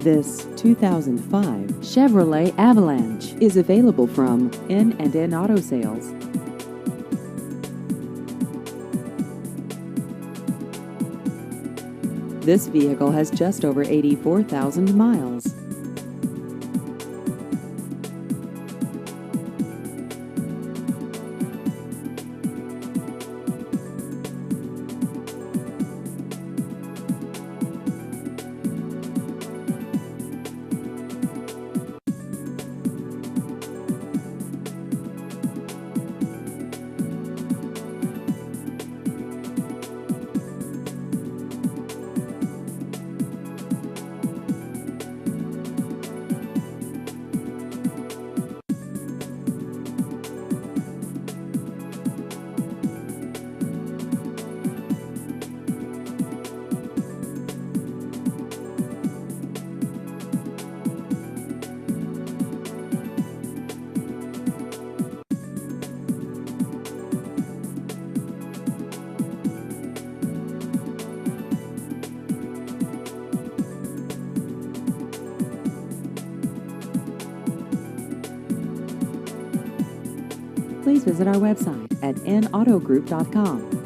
This 2005 Chevrolet Avalanche is available from N&N Auto Sales. This vehicle has just over 84,000 miles. Please visit our website at nautogroup.com.